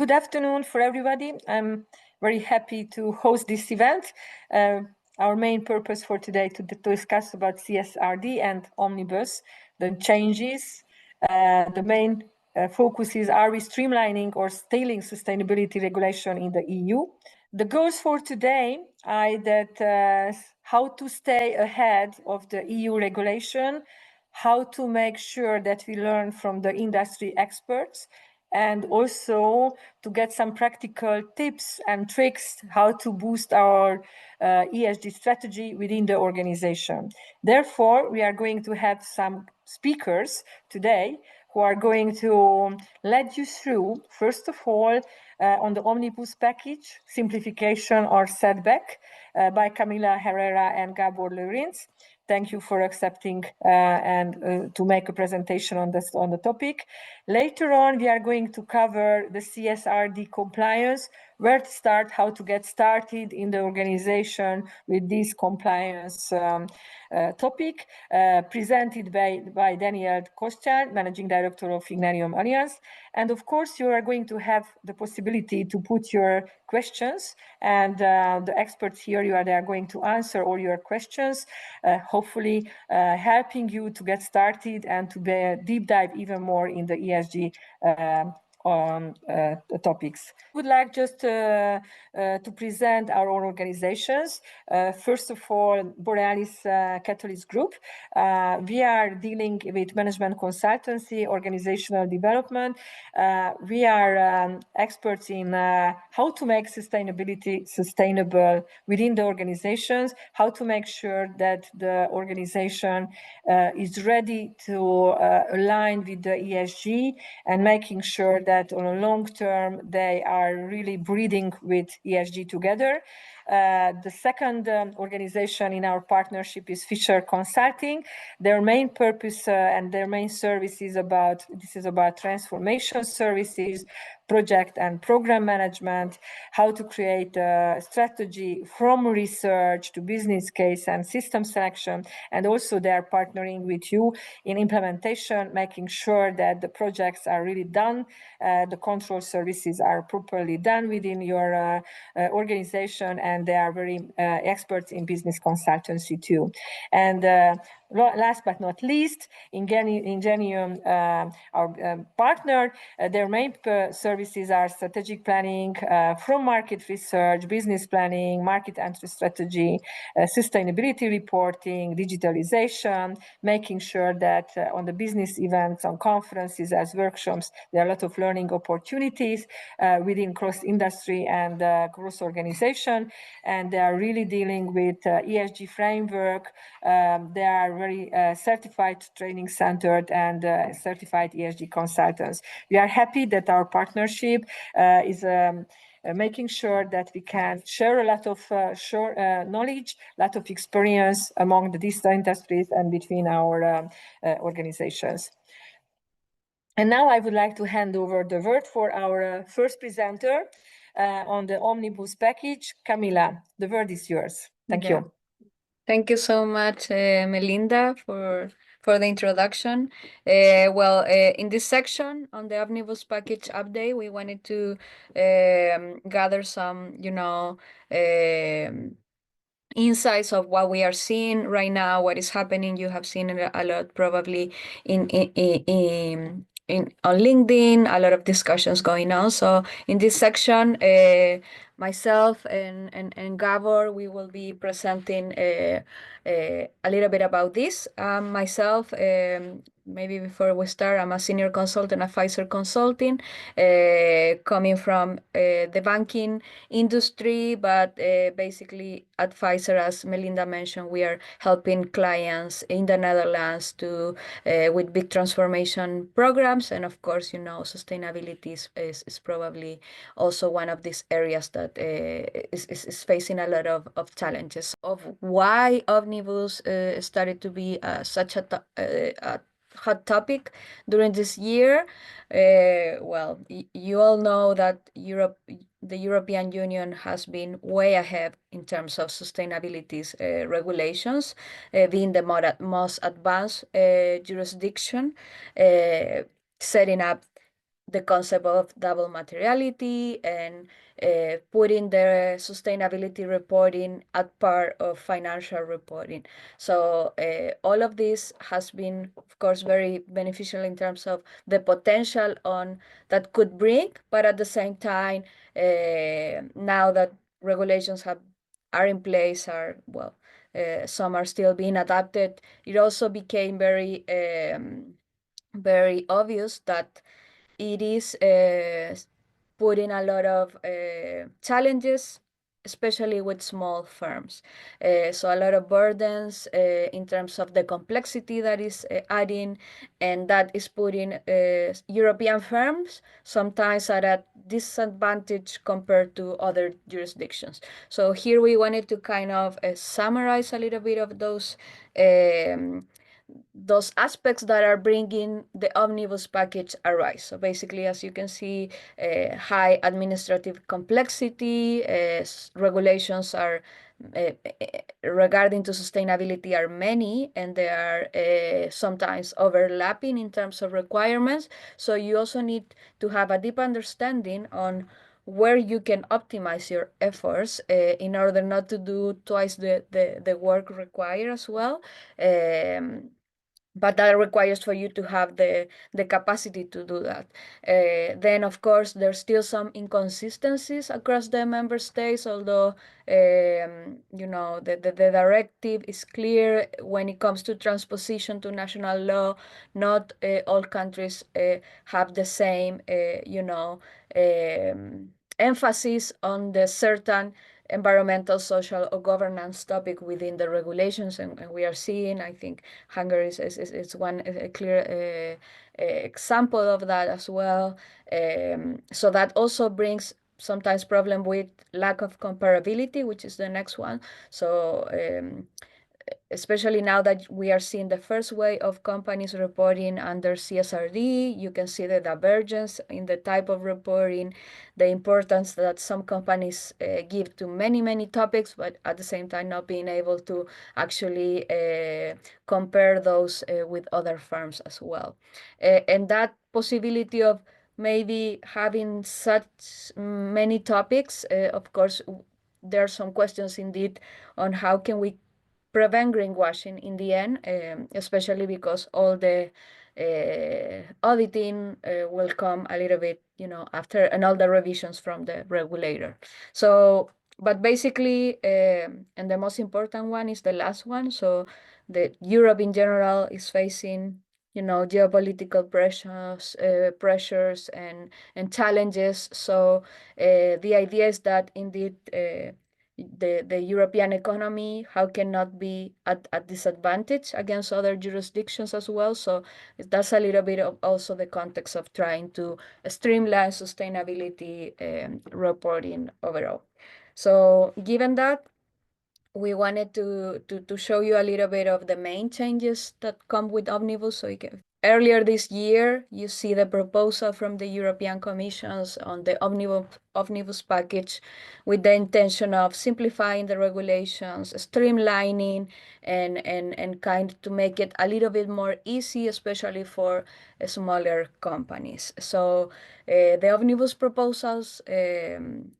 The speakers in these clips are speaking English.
Good afternoon for everybody. I'm very happy to host this event. Our main purpose for today to discuss about CSRD and OMNIBUS, the changes. The main focuses are we streamlining or scaling sustainability regulation in the EU. The goals for today are that how to stay ahead of the EU regulation, how to make sure that we learn from the industry experts, and also to get some practical tips and tricks how to boost our ESG strategy within the organization. Therefore, we are going to have some speakers today who are going to lead you through, first of all, on the Omnibus package, simplification or setback by Camilla, Herrera and Gabor Lorincz. Thank you for accepting and to make a presentation on the topic. Later on, we are going to cover the CSRD compliance, where to start, how to get started in the organization with this compliance topic, presented by Daniel Kostian, Managing Director of Ignarium Alliance. And of course, you are going to have the possibility to put your questions, and the experts here, they are going to answer all your questions, hopefully helping you to get started and to deep dive even more in the ESG topics. Would like just to present our own organizations. First of all, Borealis Catalyst Group. We are dealing with management consultancy, organizational development. We are experts in how to make sustainability sustainable within the organizations, how to make sure that the organization is ready to align with the ESG, and making sure that on a long term they are really breathing with ESG together. The second organization in our partnership is FiSer Consulting. Their main purpose and their main service is about transformation services, project and program management, how to create a strategy from research to business case and system selection. And also they are partnering with you in implementation, making sure that the projects are really done, the control services are properly done within your organization, and they are very experts in business consultancy too. And last but not least, Ingenium, our partner, their main services are strategic planning, from market research, business planning, market entry strategy, sustainability reporting, digitalization, making sure that on the business events, on conferences, as workshops, there are a lot of learning opportunities within cross-industry and cross-organization, and they are really dealing with ESG framework. They are very certified training centered and certified ESG consultants. We are happy that our partnership is making sure that we can share a lot of knowledge, a lot of experience among the different industries and between our organizations. And now I would like to hand over the word for our first presenter on the Omnibus package. Camilla, the word is yours. Thank you. Thank you so much, Melinda, for the introduction. In this section on the Omnibus package update, we wanted to gather some, insights of what we are seeing right now, what is happening. You have seen it a lot probably on LinkedIn, a lot of discussions going on. So in this section, myself and Gabor, we will be presenting a little bit about this. Myself, maybe before we start, I'm a senior consultant at FiSer Consulting, coming from the banking industry, but basically at FiSer, as Melinda mentioned, we are helping clients in the Netherlands to with big transformation programs. And of course, sustainability is probably also one of these areas that is facing a lot of challenges. Of why Omnibus started to be such a hot topic during this year. You all know that the European Union has been way ahead in terms of sustainability regulations, being the most advanced jurisdiction, setting up the concept of double materiality and putting the sustainability reporting at part of financial reporting. So all of this has been, of course, very beneficial in terms of the potential on that could bring, but at the same time, now that regulations are in place, some are still being adapted. It also became very obvious that it is putting a lot of challenges, especially with small firms. So a lot of burdens in terms of the complexity that is adding, and that is putting European firms sometimes at a disadvantage compared to other jurisdictions. So here we wanted to kind of summarize a little bit of those aspects that are bringing the omnibus package arise. So basically, as you can see, high administrative complexity, regulations are regarding to sustainability are many, and they are sometimes overlapping in terms of requirements. So you also need to have a deep understanding on where you can optimize your efforts in order not to do twice the work required as well. But that requires for you to have the capacity to do that. Then, of course, there's still some inconsistencies across the member states, although the directive is clear when it comes to transposition to national law. Not all countries have the same, emphasis on the certain environmental, social, or governance topic within the regulations, and we are seeing, I think, Hungary is one clear example of that as well. So that also brings sometimes problem with lack of comparability, which is the next one. So especially now that we are seeing the first wave of companies reporting under CSRD, you can see the divergence in the type of reporting, the importance that some companies give to many topics, but at the same time not being able to actually compare those with other firms as well. And that possibility of maybe having such many topics, of course, there are some questions indeed on how can we prevent greenwashing in the end, especially because all the auditing will come a little bit, after, and all the revisions from the regulator. So, but basically, and the most important one is the last one. So, the Europe in general is facing, geopolitical pressures and challenges. So, the idea is that indeed the European economy, how cannot be at disadvantage against other jurisdictions as well. So that's a little bit of also the context of trying to streamline sustainability reporting overall. So given that, we wanted to show you a little bit of the main changes that come with Omnibus. So earlier this year, you see the proposal from the European Commissions on the Omnibus package with the intention of simplifying the regulations, streamlining, and kind to make it a little bit more easy, especially for smaller companies. So the Omnibus proposals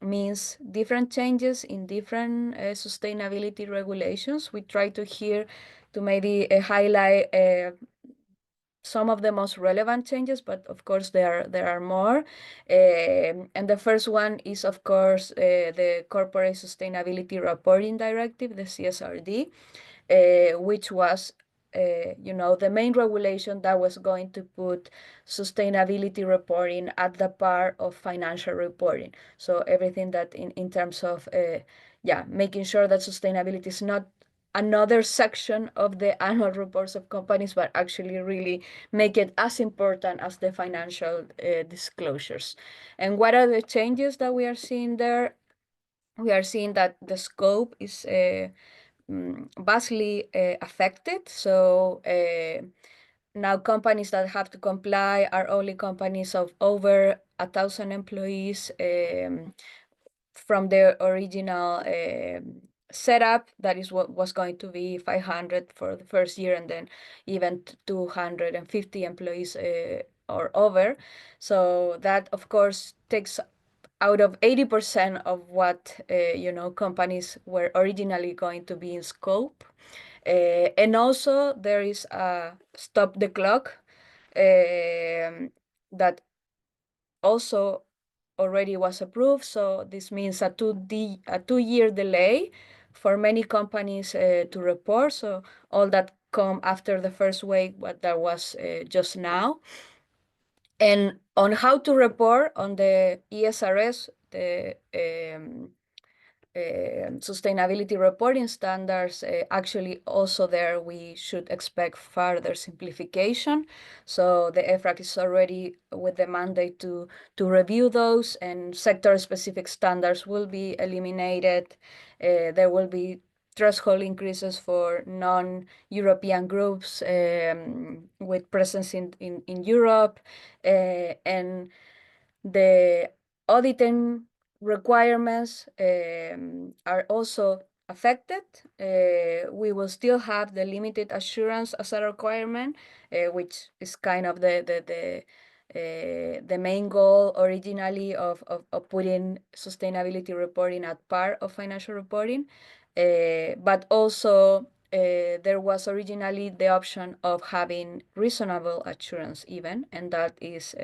means different changes in different sustainability regulations. We try to here to maybe highlight some of the most relevant changes, but of course there are more. And the first one is, of course, the Corporate Sustainability Reporting Directive, the CSRD, which was the main regulation that was going to put sustainability reporting at the part of financial reporting. So everything that in terms of making sure that sustainability is not another section of the annual reports of companies, but actually really make it as important as the financial disclosures. And what are the changes that we are seeing there? We are seeing that the scope is vastly affected. So now companies that have to comply are only companies of over 1,000 employees, from the original setup. That is what was going to be 500 for the first year, and then even 250 employees or over. So that, of course, takes out of 80% of what companies were originally going to be in scope. And also there is a stop the clock that also already was approved. So this means a 2-year delay for many companies to report. So all that come after the first wave, what that was just now. And on how to report on the ESRS, the sustainability reporting standards, actually also there we should expect further simplification. So the EFRAG is already with the mandate to review those, and sector-specific standards will be eliminated. There will be threshold increases for non-European groups with presence in Europe, and the auditing requirements are also affected. We will still have the limited assurance as a requirement, which is kind of the main goal originally of putting sustainability reporting at part of financial reporting. But also there was originally the option of having reasonable assurance even, and that is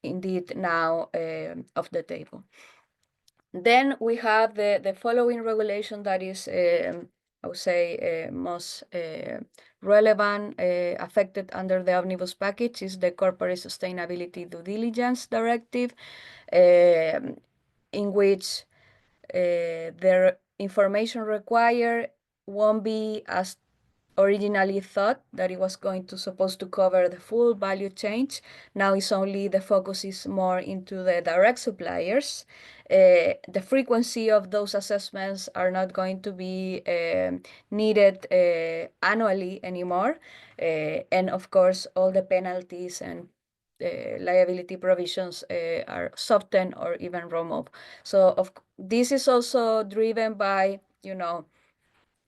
indeed now off the table. Then we have the following regulation that is, I would say, most relevant, affected under the Omnibus package is the Corporate Sustainability Due Diligence Directive, in which the information required won't be as originally thought, that it was supposed to cover the full value chain. Now it's only the focus is more into the direct suppliers. The frequency of those assessments are not going to be needed annually anymore. And of course, all the penalties and liability provisions are softened or even removed. So this is also driven by,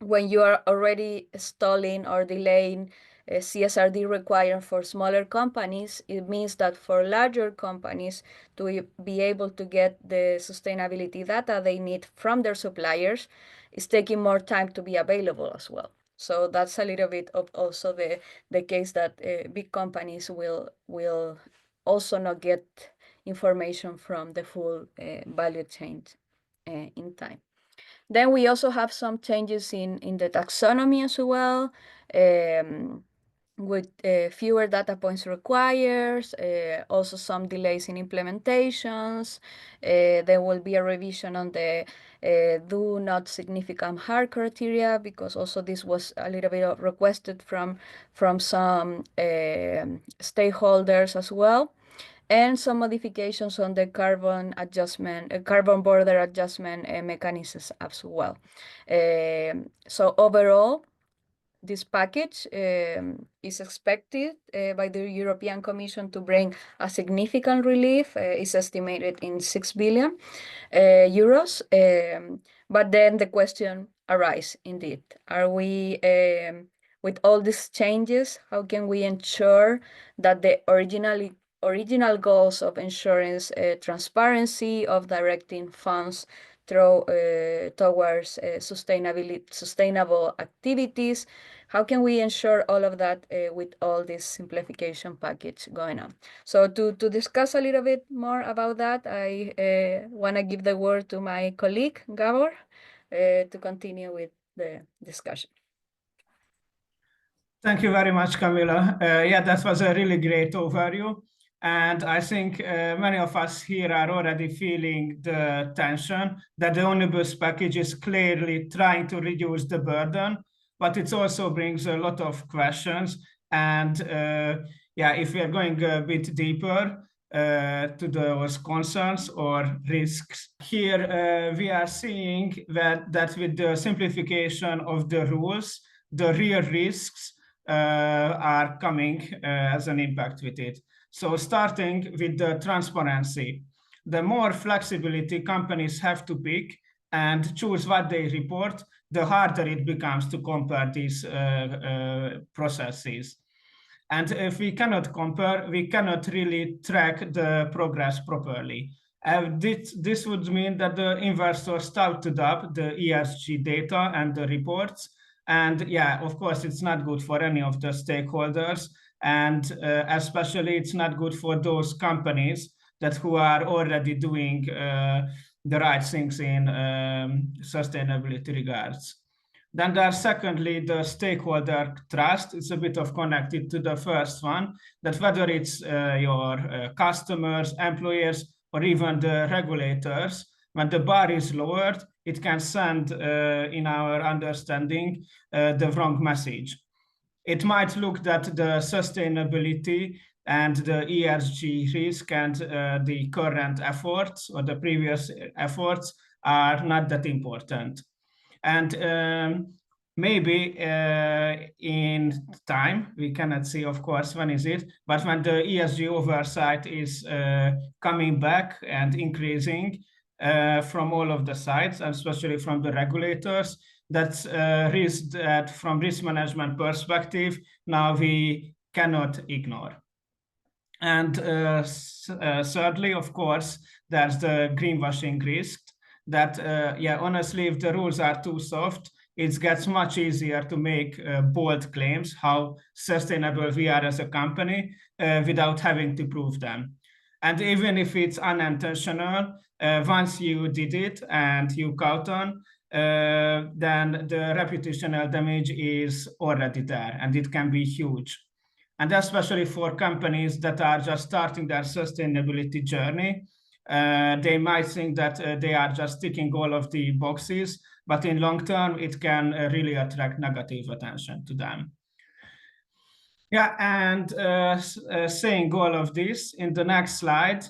when you are already stalling or delaying CSRD required for smaller companies, it means that for larger companies to be able to get the sustainability data they need from their suppliers, it's taking more time to be available as well. So that's a little bit of also the case that big companies will also not get information from the full value chain in time. Then we also have some changes in the taxonomy as well, with fewer data points required, also some delays in implementations. There will be a revision on the do not significant harm criteria, because also this was a little bit requested from some stakeholders as well. And some modifications on the carbon border adjustment mechanisms as well. So overall, this package is expected by the European Commission to bring a significant relief. It's estimated in 6 billion euros. But then the question arises, indeed, are we, with all these changes, how can we ensure that the original goals of insurance transparency, of directing funds towards sustainable activities, how can we ensure all of that with all this simplification package going on? So to discuss a little bit more about that, I want to give the word to my colleague, Gabor, to continue with the discussion. Thank you very much, Camilla. Yeah, that was a really great overview. And I think many of us here are already feeling the tension that the Omnibus package is clearly trying to reduce the burden, but it also brings a lot of questions. And yeah, if we are going a bit deeper to those concerns or risks, here we are seeing that with the simplification of the rules, the real risks are coming as an impact with it. So starting with the transparency, the more flexibility companies have to pick and choose what they report, the harder it becomes to compare these processes. And if we cannot compare, we cannot really track the progress properly. This would mean that the investors touted up the ESG data and the reports. And yeah, of course, it's not good for any of the stakeholders. And especially it's not good for those companies who are already doing the right things in sustainability regards. Then there's secondly, the stakeholder trust. It's a bit of connected to the first one, that whether it's your customers, employers, or even the regulators, when the bar is lowered, it can send, in our understanding, the wrong message. It might look that the sustainability and the ESG risk and the current efforts or the previous efforts are not that important. And maybe in time, we cannot see, of course, when is it, but when the ESG oversight is coming back and increasing from all of the sides, and especially from the regulators, that's risk that from risk management perspective, now we cannot ignore. And thirdly, of course, there's the greenwashing risk that, yeah, honestly, if the rules are too soft, it gets much easier to make bold claims how sustainable we are as a company without having to prove them. And even if it's unintentional, once you did it and you caught on, then the reputational damage is already there, and it can be huge. And especially for companies that are just starting their sustainability journey, they might think that they are just ticking all of the boxes, but in long term, it can really attract negative attention to them. Yeah, and saying all of this, in the next slide,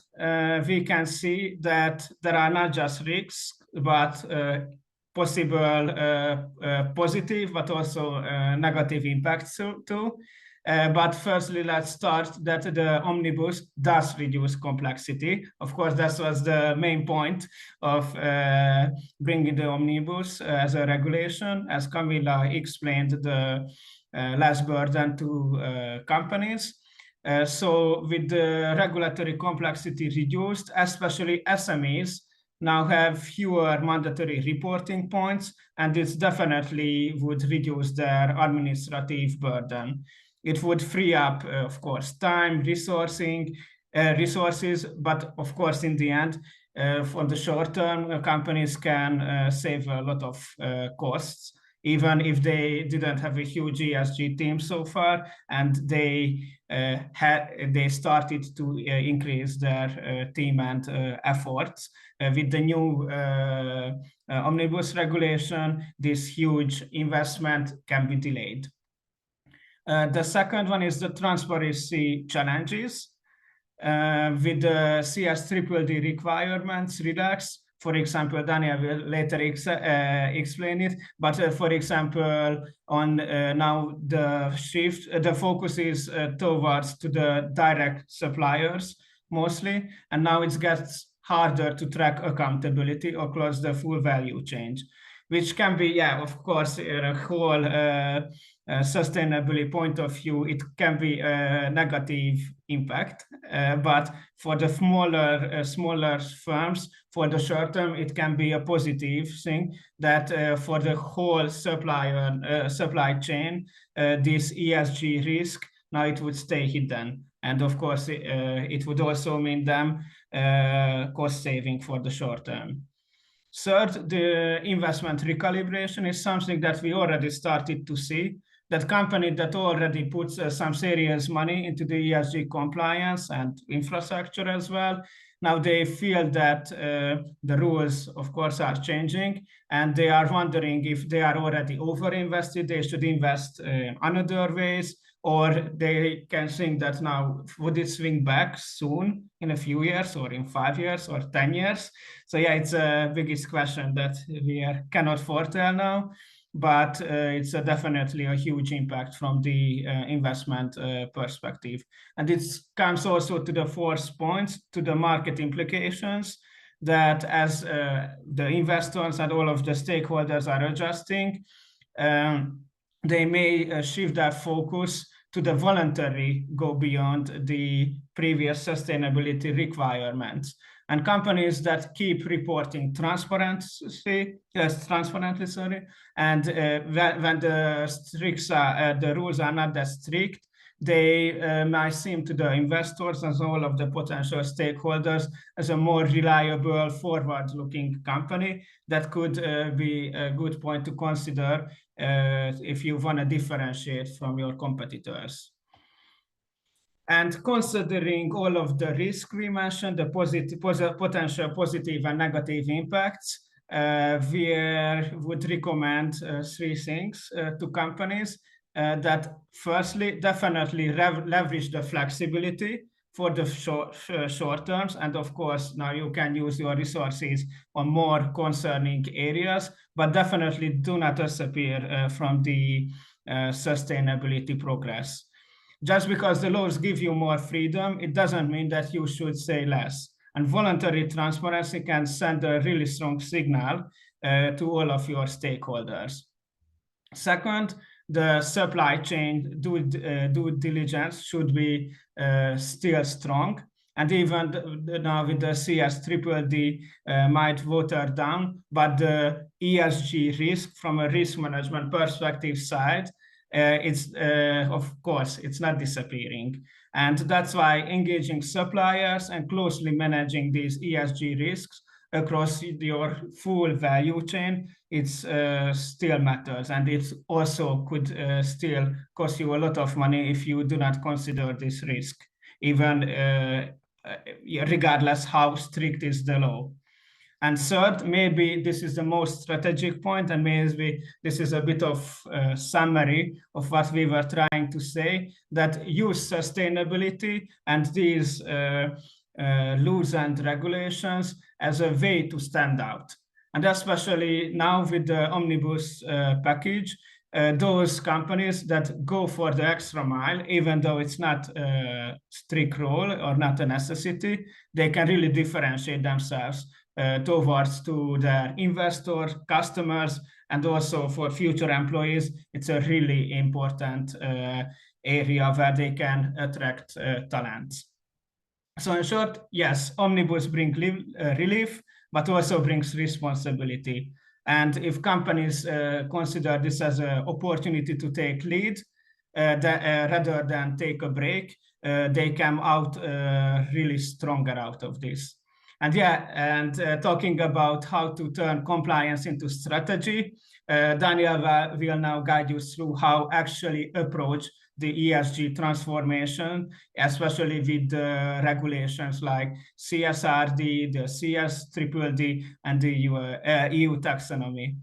we can see that there are not just risks, but possible positive, but also negative impacts too. But firstly, let's start that the omnibus does reduce complexity. Of course, that was the main point of bringing the omnibus as a regulation. As Camilla explained, the less burden to companies. So with the regulatory complexity reduced, especially SMEs now have fewer mandatory reporting points, and this definitely would reduce their administrative burden. It would free up, of course, time, resources, but of course, in the end, for the short term, companies can save a lot of costs, even if they didn't have a huge ESG team so far, and they started to increase their team and efforts. With the new omnibus regulation, this huge investment can be delayed. The second one is the transparency challenges. With the CS-DDD requirements relaxed, for example, Daniel will later explain it, but for example, on now the shift, the focus is towards to the direct suppliers mostly, and now it gets harder to track accountability across the full value chain, which can be, yeah, of course, a whole sustainability point of view, it can be a negative impact, but for the smaller firms, for the short term, it can be a positive thing that for the whole supply chain, this ESG risk, now it would stay hidden. And of course, it would also mean them cost saving for the short term. Third, the investment recalibration is something that we already started to see, that company that already puts some serious money into the ESG compliance and infrastructure as well. Now they feel that the rules, of course, are changing, and they are wondering if they are already overinvested, they should invest in other ways, or they can think that now, would it swing back soon in a few years, or in 5 years, or 10 years? So yeah, it's a biggest question that we cannot foretell now, but it's definitely a huge impact from the investment perspective. And it comes also to the fourth point, to the market implications, that as the investors and all of the stakeholders are adjusting, they may shift their focus to the voluntary go beyond the previous sustainability requirements. And companies that keep reporting transparently, and when the rules are not that strict, they might seem to the investors and all of the potential stakeholders as a more reliable, forward-looking company. That could be a good point to consider if you want to differentiate from your competitors. And considering all of the risk we mentioned, the potential positive and negative impacts, we would recommend 3 things to companies. That firstly, definitely leverage the flexibility for the short terms. And of course, now you can use your resources on more concerning areas, but definitely do not disappear from the sustainability progress. Just because the laws give you more freedom, it doesn't mean that you should say less. And voluntary transparency can send a really strong signal to all of your stakeholders. Second, the supply chain due diligence should be still strong. And even now with the CS-DDD might water down, but the ESG risk from a risk management perspective side, it's of course, it's not disappearing. And that's why engaging suppliers and closely managing these ESG risks across your full value chain, it's still matters. And it also could still cost you a lot of money if you do not consider this risk, even regardless how strict is the law. And third, maybe this is the most strategic point, and maybe this is a bit of a summary of what we were trying to say, that use sustainability and these laws and regulations as a way to stand out. And especially now with the Omnibus package, those companies that go for the extra mile, even though it's not a strict rule or not a necessity, they can really differentiate themselves towards to their investors, customers, and also for future employees. It's a really important area where they can attract talents. So in short, yes, Omnibus brings relief, but also brings responsibility. And if companies consider this as an opportunity to take lead rather than take a break, they come out really stronger out of this. And yeah, and talking about how to turn compliance into strategy, Daniel will now guide you through how actually approach the ESG transformation, especially with the regulations like CSRD, the CS-DDD, and the EU taxonomy.